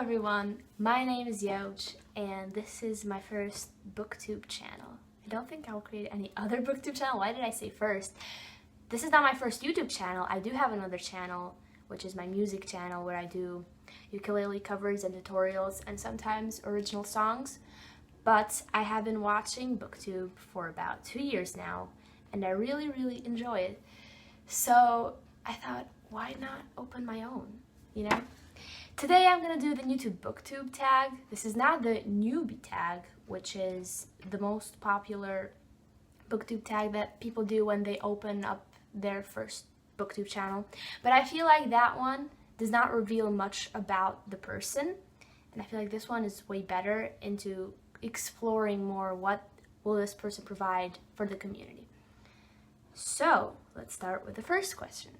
everyone, my name is Yoch and this is my first BookTube channel. I don't think I'll create any other BookTube channel. Why did I say first? This is not my first YouTube channel. I do have another channel, which is my music channel, where I do ukulele covers and tutorials and sometimes original songs. But I have been watching BookTube for about 2 years now and I really enjoy it. So I thought, why not open my own, you know? Today I'm going to do the YouTube BookTube tag. This is not the newbie tag, which is the most popular BookTube tag that people do when they open up their first BookTube channel. But I feel like that one does not reveal much about the person. And I feel like this one is way better into exploring more what will this person provide for the community. So let's start with the first question.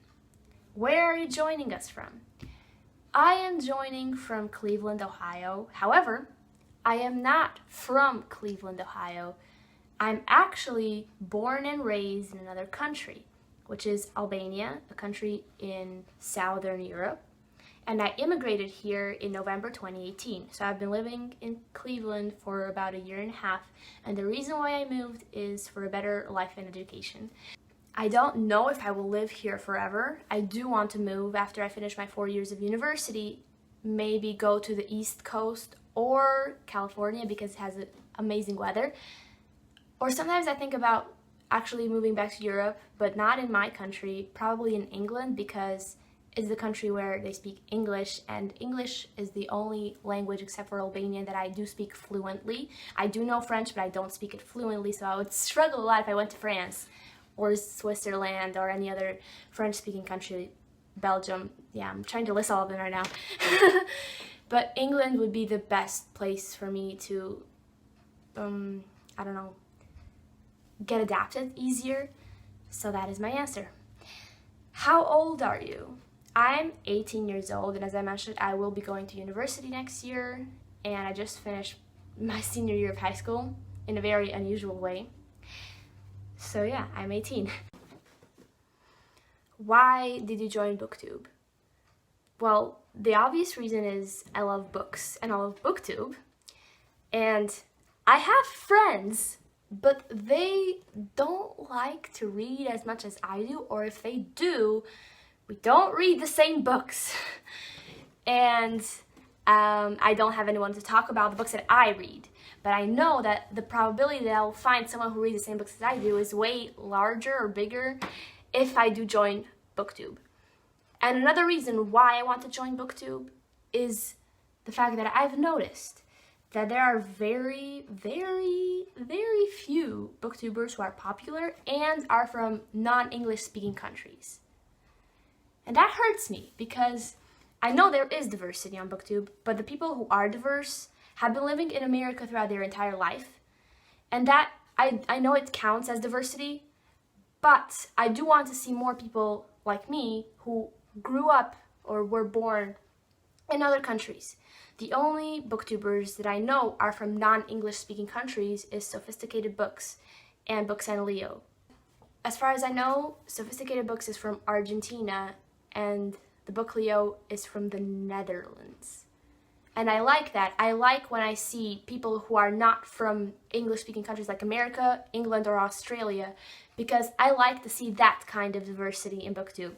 Where are you joining us from? I am joining from Cleveland, Ohio. However, I am not from Cleveland, Ohio. I'm actually born and raised in another country, which is Albania, a country in Southern Europe. And I immigrated here in November 2018. So I've been living in Cleveland for about 1.5 years. And the reason why I moved is for a better life and education. I don't know if I will live here forever. I do want to move after I finish my 4 years of university, maybe go to the East Coast or California because it has amazing weather. Or sometimes I think about actually moving back to Europe, but not in my country, probably in England because it's the country where they speak English, and English is the only language except for Albanian that I do speak fluently. I do know French, but I don't speak it fluently, so I would struggle a lot if I went to France or Switzerland or any other French-speaking country, Belgium. Yeah, I'm trying to list all of them right now. But England would be the best place for me to, I don't know, get adapted easier. So that is my answer. How old are you? I'm 18 years old, and as I mentioned, I will be going to university next year, and I just finished my senior year of high school in a very unusual way. So yeah, I'm 18. Why did you join BookTube? Well, the obvious reason is I love books and I love BookTube. And I have friends, but they don't like to read as much as I do, or if they do, we don't read the same books. And I don't have anyone to talk about the books that I read. But I know that the probability that I'll find someone who reads the same books as I do is way larger or bigger if I do join BookTube. And another reason why I want to join BookTube is the fact that I've noticed that there are very few BookTubers who are popular and are from non-English speaking countries. And that hurts me because I know there is diversity on BookTube, but the people who are diverse have been living in America throughout their entire life. And that, I know it counts as diversity, but I do want to see more people like me who grew up or were born in other countries. The only booktubers that I know are from non-English speaking countries is Sophisticated Books and Books and Leo. As far as I know, Sophisticated Books is from Argentina and the Book Leo is from the Netherlands. And I like that. I like when I see people who are not from English-speaking countries like America, England, or Australia, because I like to see that kind of diversity in BookTube.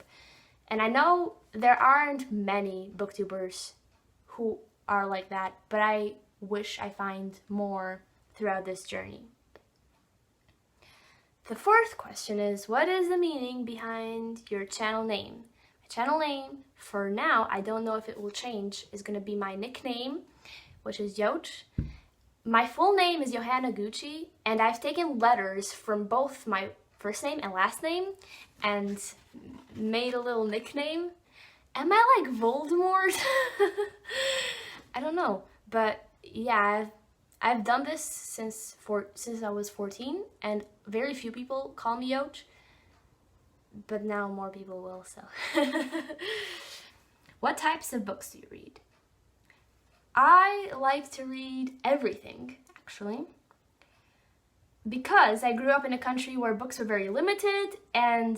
And I know there aren't many booktubers who are like that, but I wish I find more throughout this journey. The fourth question is, what is the meaning behind your channel name? Channel name, for now, I don't know if it will change, is going to be my nickname, which is Yoch. My full name is Johanna Gucci, and I've taken letters from both my first name and last name and made a little nickname. Am I like Voldemort? I don't know, but yeah, I've done this since I was 14, and very few people call me Yoch. But now more people will, so. What types of books do you read? I like to read everything, actually. Because I grew up in a country where books were very limited and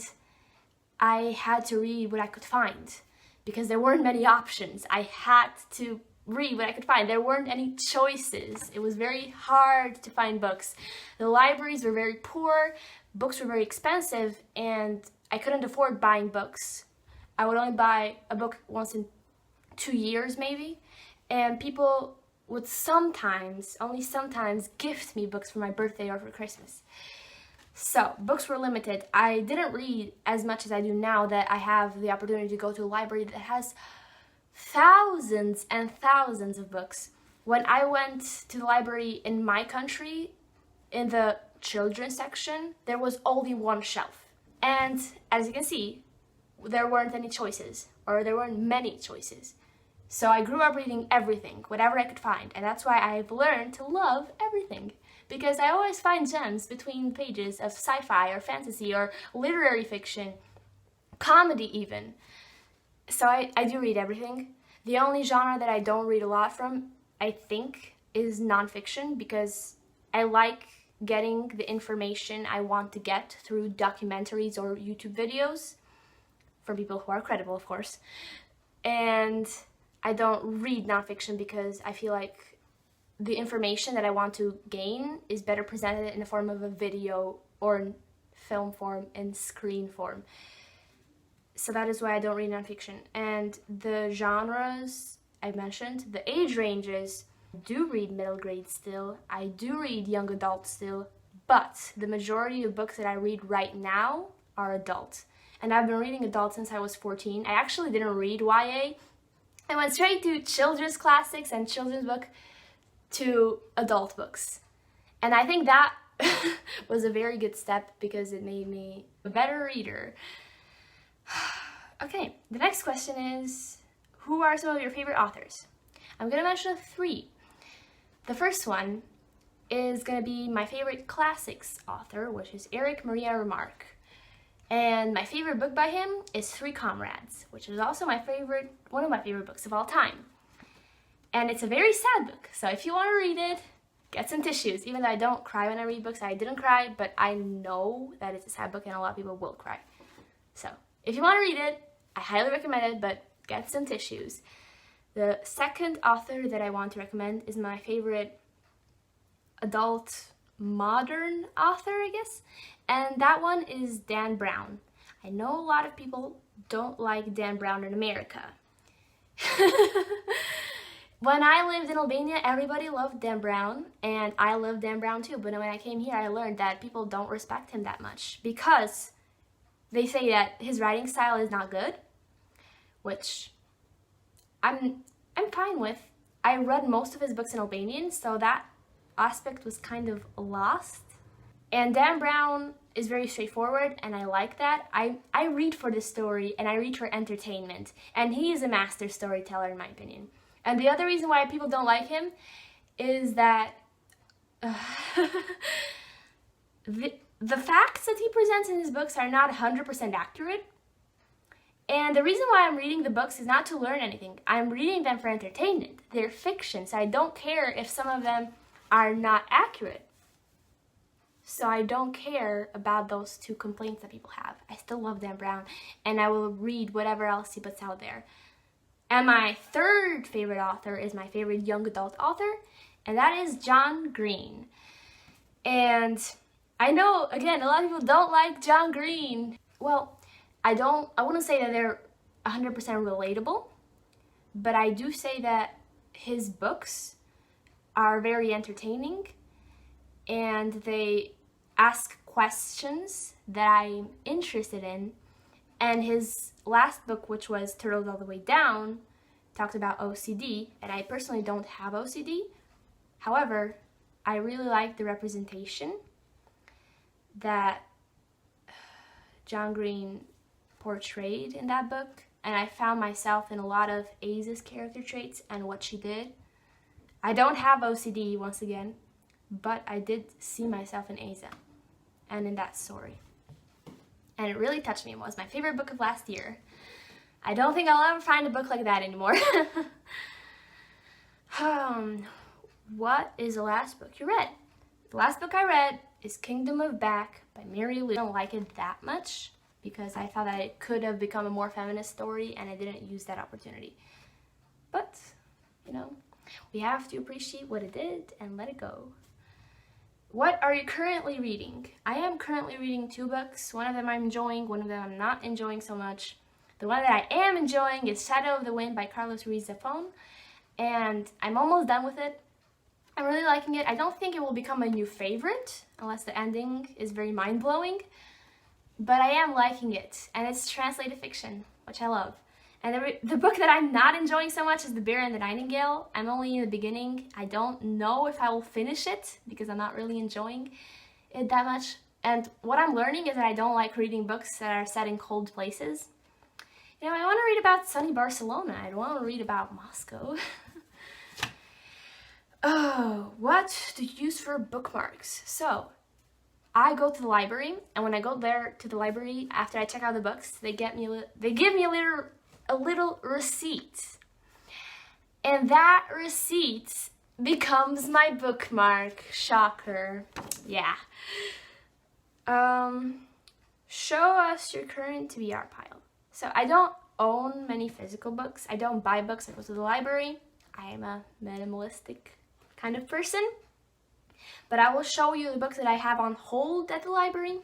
I had to read what I could find. Because there weren't many options. I had to read what I could find. There weren't any choices. It was very hard to find books. The libraries were very poor, books were very expensive, and I couldn't afford buying books. I would only buy a book once in 2 years maybe, and people would sometimes, only sometimes, gift me books for my birthday or for Christmas. So, books were limited. I didn't read as much as I do now that I have the opportunity to go to a library that has thousands and thousands of books. When I went to the library in my country, in the children's section, there was only one shelf. And as you can see, there weren't any choices, or there weren't many choices. So I grew up reading everything, whatever I could find, and that's why I've learned to love everything. Because I always find gems between pages of sci-fi or fantasy or literary fiction, comedy even. So I do read everything. The only genre that I don't read a lot from, I think, is nonfiction, because I like getting the information I want to get through documentaries or YouTube videos, from people who are credible, of course. And I don't read nonfiction because I feel like the information that I want to gain is better presented in the form of a video or in film form and screen form. So that is why I don't read nonfiction. And the genres I mentioned, the age ranges, I do read middle grade still, I do read young adult still, but the majority of books that I read right now are adult. And I've been reading adult since I was 14. I actually didn't read YA. I went straight to children's classics and children's book to adult books. And I think that was a very good step because it made me a better reader. Okay, the next question is, who are some of your favorite authors? I'm gonna mention 3. The first one is gonna be my favorite classics author, which is Eric Maria Remarque. And my favorite book by him is Three Comrades, which is also one of my favorite books of all time. And it's a very sad book, so if you want to read it, get some tissues. Even though I don't cry when I read books, I didn't cry, but I know that it's a sad book and a lot of people will cry. So if you want to read it, I highly recommend it, but get some tissues. The second author that I want to recommend is my favorite adult modern author, I guess, and that one is Dan Brown. I know a lot of people don't like Dan Brown in America. When I lived in Albania, everybody loved Dan Brown, and I loved Dan Brown too, but when I came here, I learned that people don't respect him that much because they say that his writing style is not good, which I'm fine with. I read most of his books in Albanian, so that aspect was kind of lost. And Dan Brown is very straightforward, and I like that. I read for the story, and I read for entertainment, and he is a master storyteller in my opinion. And the other reason why people don't like him is that the facts that he presents in his books are not 100% accurate. And the reason why I'm reading the books is not to learn anything. I'm reading them for entertainment. They're fiction, so I don't care if some of them are not accurate. So I don't care about those 2 complaints that people have. I still love Dan Brown, and I will read whatever else he puts out there. And my third favorite author is my favorite young adult author, and that is John Green. And I know, again, a lot of people don't like John Green. Well, I wouldn't say that they're 100% relatable, but I do say that his books are very entertaining, and they ask questions that I'm interested in. And his last book, which was Turtles All the Way Down, talked about OCD, and I personally don't have OCD. However, I really like the representation that John Green portrayed in that book, and I found myself in a lot of Aza's character traits and what she did. I don't have OCD, once again, but I did see myself in Aza and in that story. And it really touched me. It was my favorite book of last year. I don't think I'll ever find a book like that anymore. What is the last book you read? The last book I read is Kingdom of Back by Mary Lou. I don't like it that much because I thought that it could have become a more feminist story and I didn't use that opportunity. But you know? We have to appreciate what it did and let it go. What are you currently reading? I am currently reading 2 books. One of them I'm enjoying, one of them I'm not enjoying so much. The one that I am enjoying is Shadow of the Wind by Carlos Ruiz Zafón, and I'm almost done with it. I'm really liking it. I don't think it will become a new favorite, unless the ending is very mind-blowing, but I am liking it, and it's translated fiction, which I love. And the book that I'm not enjoying so much is The Bear and the Nightingale. I'm only in the beginning. I don't know if I will finish it, because I'm not really enjoying it that much. And what I'm learning is that I don't like reading books that are set in cold places. You know, I want to read about sunny Barcelona. I don't want to read about Moscow. Oh, what to use for bookmarks? So, I go to the library, and when I go there to the library, after I check out the books, they give me a little receipt. And that receipt becomes my bookmark. Shocker. Yeah. Show us your current TBR pile. So I don't own many physical books. I don't buy books. I go to the library. I am a minimalistic kind of person. But I will show you the books that I have on hold at the library.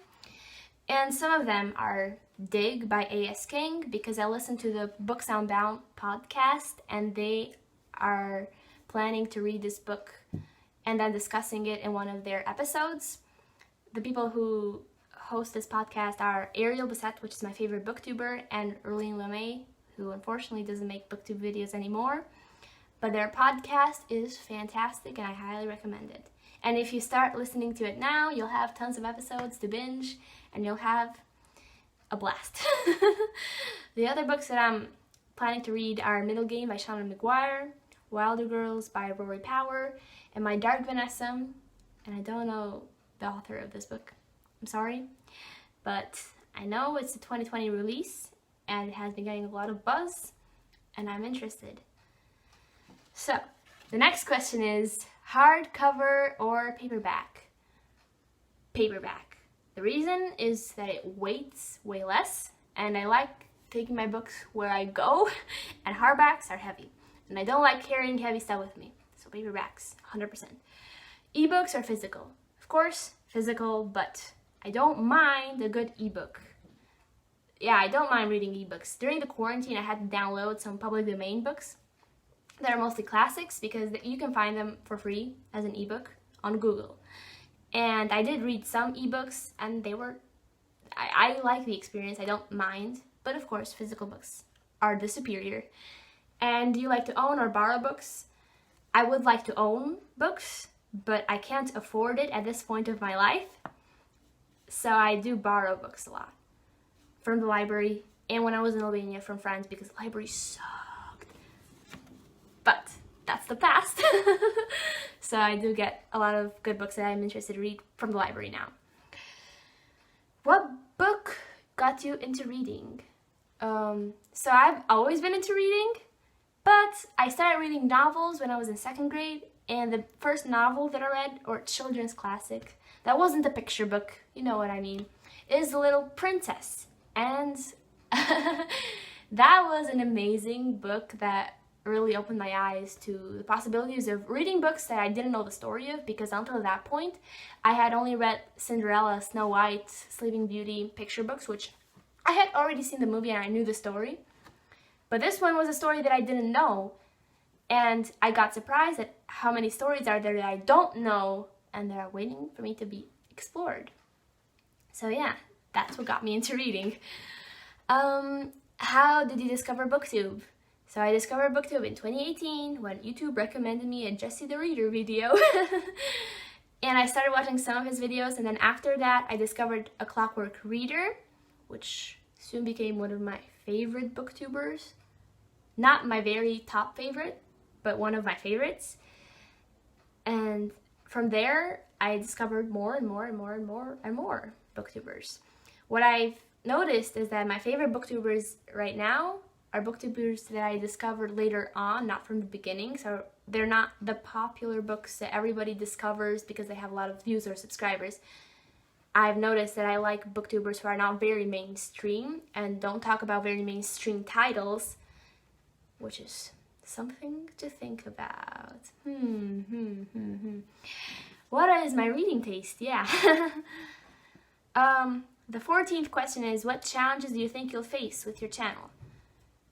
And some of them are Dig by A.S. King, because I listen to the Book Soundbound podcast, and they are planning to read this book and then discussing it in one of their episodes. The people who host this podcast are Ariel Bissett, which is my favorite booktuber, and Erlene Lemay, who unfortunately doesn't make booktube videos anymore. But their podcast is fantastic, and I highly recommend it. And if you start listening to it now, you'll have tons of episodes to binge, and you'll have a blast. The other books that I'm planning to read are Middle Game by Shauna McGuire, Wilder Girls by Rory Power, and My Dark Vanessa. And I don't know the author of this book. I'm sorry. But I know it's a 2020 release, and it has been getting a lot of buzz, and I'm interested. So, the next question is, hardcover or paperback? Paperback. The reason is that it weighs way less, and I like taking my books where I go, and hardbacks are heavy, and I don't like carrying heavy stuff with me, so paperbacks, 100%. Ebooks are physical. Of course, physical, but I don't mind a good ebook. Yeah, I don't mind reading ebooks. During the quarantine, I had to download some public domain books that are mostly classics, because you can find them for free as an ebook on Google. And I did read some ebooks, and I like the experience, I don't mind. But of course, physical books are the superior. And do you like to own or borrow books? I would like to own books, but I can't afford it at this point of my life. So I do borrow books a lot from the library, and when I was in Albania, from friends, because the library sucked. But that's the past. So I do get a lot of good books that I'm interested to read from the library now. What book got you into reading? So I've always been into reading, but I started reading novels when I was in 2nd grade, and the first novel that I read, or children's classic, that wasn't a picture book, you know what I mean, is The Little Princess. And that was an amazing book that really opened my eyes to the possibilities of reading books that I didn't know the story of, because until that point, I had only read Cinderella, Snow White, Sleeping Beauty picture books, which I had already seen the movie and I knew the story. But this one was a story that I didn't know, and I got surprised at how many stories are there that I don't know and that are waiting for me to be explored. So yeah, that's what got me into reading. How did you discover BookTube? So I discovered BookTube in 2018 when YouTube recommended me a Jesse the Reader video. And I started watching some of his videos, and then after that I discovered A Clockwork Reader, which soon became one of my favorite booktubers. Not my very top favorite, but one of my favorites. And from there, I discovered more and more and more and more and more booktubers. What I've noticed is that my favorite booktubers right now are booktubers that I discovered later on, not from the beginning. So they're not the popular books that everybody discovers because they have a lot of views or subscribers. I've noticed that I like booktubers who are not very mainstream and don't talk about very mainstream titles, which is Something to think about. What is my reading taste? Yeah. The 14th question is, what challenges do you think you'll face with your channel?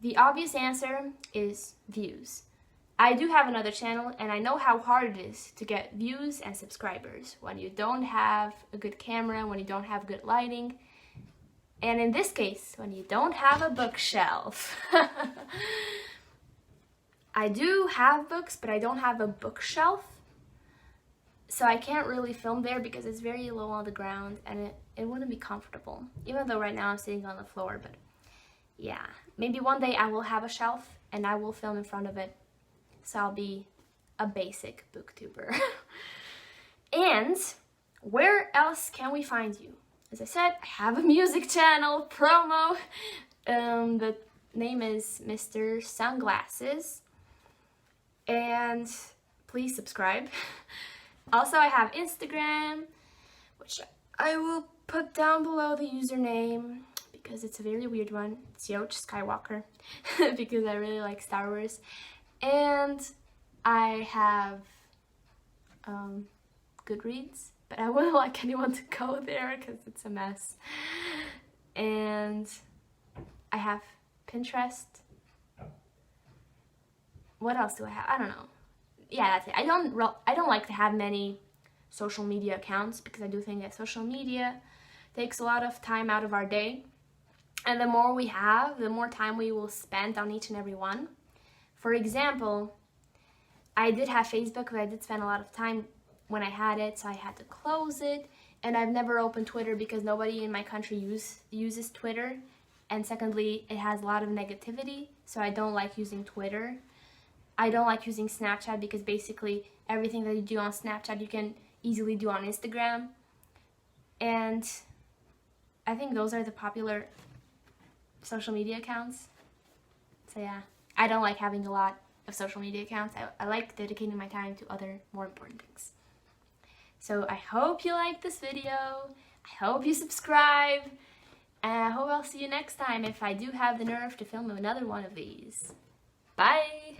The obvious answer is views. I do have another channel, and I know how hard it is to get views and subscribers when you don't have a good camera, when you don't have good lighting, and in this case, when you don't have a bookshelf. I do have books, but I don't have a bookshelf, so I can't really film there because it's very low on the ground and it wouldn't be comfortable, even though right now I'm sitting on the floor. But yeah, maybe one day I will have a shelf and I will film in front of it, so I'll be a basic booktuber. And where else can we find you? As I said, I have a music channel, promo. The name is Mr. Sunglasses. And please subscribe. Also, I have Instagram, which I will put down below the username because it's a very weird one. It's Yoch Skywalker because I really like Star Wars. And I have Goodreads, but I wouldn't like anyone to go there because it's a mess. And I have Pinterest. What else do I have? I don't know. Yeah, that's it. I don't like to have many social media accounts because I do think that social media takes a lot of time out of our day. And the more we have, the more time we will spend on each and every one. For example, I did have Facebook, but I did spend a lot of time when I had it, so I had to close it. And I've never opened Twitter because nobody in my country uses Twitter. And secondly, it has a lot of negativity, so I don't like using Twitter. I don't like using Snapchat because basically everything that you do on Snapchat you can easily do on Instagram. And I think those are the popular social media accounts. So yeah, I don't like having a lot of social media accounts. I like dedicating my time to other more important things. So I hope you like this video. I hope you subscribe. And I hope I'll see you next time if I do have the nerve to film another one of these. Bye!